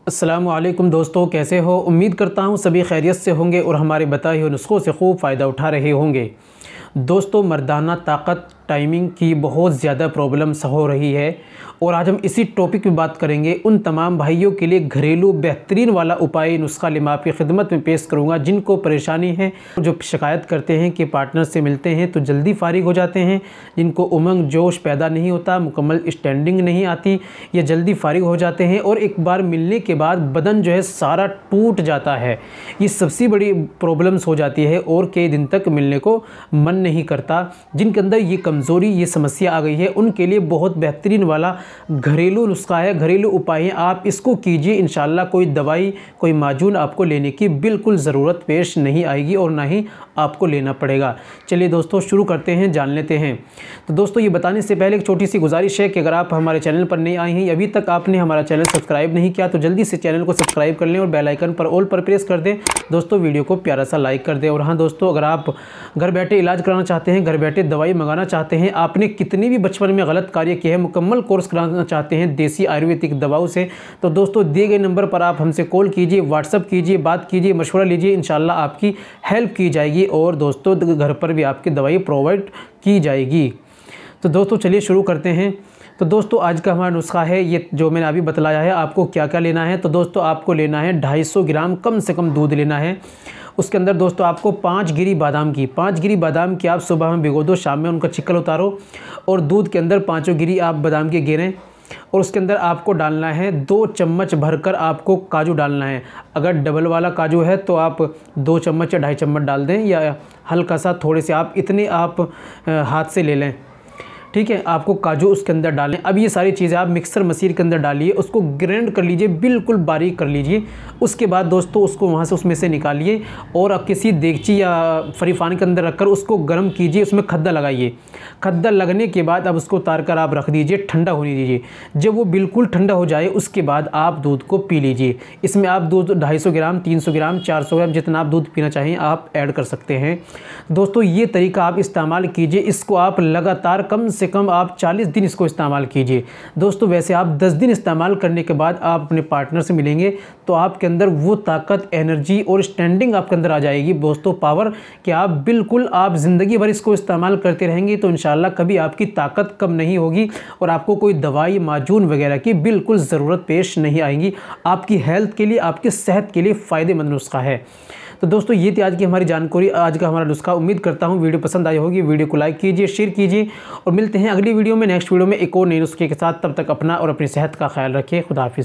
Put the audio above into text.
अस्सलामुअलैकुम दोस्तों, कैसे हो। उम्मीद करता हूँ सभी खैरियत से होंगे और हमारे बताए हुए नुस्खों से खूब फ़ायदा उठा रहे होंगे। दोस्तों, मर्दाना ताकत टाइमिंग की बहुत ज़्यादा प्रॉब्लम्स हो रही है और आज हम इसी टॉपिक पे बात करेंगे। उन तमाम भाइयों के लिए घरेलू बेहतरीन वाला उपाय नुस्खा मैं आपकी खिदमत में पेश करूंगा, जिनको परेशानी है, जो शिकायत करते हैं कि पार्टनर से मिलते हैं तो जल्दी फारिग हो जाते हैं, जिनको उमंग जोश पैदा नहीं होता, मुकम्मल स्टैंडिंग नहीं आती, ये जल्दी फारिग हो जाते हैं और एक बार मिलने के बाद बदन जो है सारा टूट जाता है। ये सबसे बड़ी प्रॉब्लम्स हो जाती है और कई दिन तक मिलने को मन नहीं करता। जिनके अंदर ये कमज़ोरी, ये समस्या आ गई है, उनके लिए बहुत बेहतरीन वाला घरेलू नुस्खा है, घरेलू उपाय हैं। आप इसको कीजिए, इंशाल्लाह कोई दवाई, कोई माजून आपको लेने की बिल्कुल ज़रूरत पेश नहीं आएगी और ना ही आपको लेना पड़ेगा। चलिए दोस्तों, शुरू करते हैं, जान लेते हैं। तो दोस्तों, ये बताने से पहले एक छोटी सी गुजारिश है कि अगर आप हमारे चैनल पर नए आए हैं, अभी तक आपने हमारा चैनल सब्सक्राइब नहीं किया तो जल्दी से चैनल को सब्सक्राइब कर लें और बेल आइकन पर ऑल पर प्रेस कर दें। दोस्तों, वीडियो को प्यारा सा लाइक कर दें। और हाँ दोस्तों, अगर आप घर बैठे इलाज कराना चाहते हैं, घर बैठे दवाई मंगाना चाहते हैं, आपने कितनी भी बचपन में गलत कार्य किए हैं, मुकम्मल कोर्स कराना चाहते हैं देसी आयुर्वेदिक दवाओं से, तो दोस्तों दिए गए नंबर पर आप हमसे कॉल कीजिए, व्हाट्सअप कीजिए, बात कीजिए, मशवरा लीजिए, इंशाल्लाह आपकी हेल्प की जाएगी और दोस्तों घर पर भी आपकी दवाई प्रोवाइड की जाएगी। तो दोस्तों चलिए शुरू करते हैं। तो दोस्तों, आज का हमारा नुस्खा है, ये जो मैंने अभी बतलाया है आपको क्या क्या लेना है। तो दोस्तों, आपको लेना है 250 ग्राम कम से कम दूध लेना है। उसके अंदर दोस्तों आपको 5 गिरी बादाम की आप सुबह में भिगो दो, शाम में उनका छिक्कल उतारो और दूध के अंदर 5 गिरी आप बादाम के गिरें। और उसके अंदर आपको डालना है 2 चम्मच भरकर आपको काजू डालना है। अगर डबल वाला काजू है तो आप 2 चम्मच या 2.5 चम्मच डाल दें, या हल्का सा थोड़े से आप इतने आप हाथ से ले लें, ठीक है। आपको काजू उसके अंदर डालें। अब ये सारी चीज़ें आप मिक्सर मशीन के अंदर डालिए, उसको ग्राइंड कर लीजिए, बिल्कुल बारीक कर लीजिए। उसके बाद दोस्तों उसको वहाँ से उसमें से निकालिए और किसी देगची या फरीफान के अंदर रखकर उसको गर्म कीजिए, उसमें खद्दा लगाइए। खद्दा लगने के बाद अब उसको उतार कर आप रख दीजिए, ठंडा होने दीजिए। जब वो बिल्कुल ठंडा हो जाए उसके बाद आप दूध को पी लीजिए। इसमें आप दूध 250 ग्राम, 300 ग्राम, 400 ग्राम, जितना आप दूध पीना चाहें आप ऐड कर सकते हैं। दोस्तों, ये तरीका आप इस्तेमाल कीजिए, इसको आप लगातार कम से कम आप 40 दिन इसको इस्तेमाल कीजिए। दोस्तों, वैसे आप 10 दिन इस्तेमाल करने के बाद आप अपने पार्टनर से मिलेंगे तो आपके अंदर वो ताकत, एनर्जी और स्टैंडिंग आपके अंदर आ जाएगी दोस्तों, पावर, कि आप बिल्कुल आप ज़िंदगी भर इसको इस्तेमाल करते रहेंगे तो इंशाल्लाह कभी आपकी ताकत कम नहीं होगी और आपको कोई दवाई, माजून वगैरह की बिल्कुल ज़रूरत पेश नहीं आएगी। आपकी हेल्थ के लिए, आपकी सेहत के लिए फ़ायदेमंद नुस्खा है। तो दोस्तों, ये थी आज की हमारी जानकारी, आज का हमारा नुस्खा। उम्मीद करता हूँ वीडियो पसंद आई होगी। वीडियो को लाइक कीजिए, शेयर कीजिए और मिलते हैं अगली वीडियो में, नेक्स्ट वीडियो में एक और नए नुस्खे के साथ। तब तक अपना और अपनी सेहत का ख्याल रखिए। खुदा हाफिज़।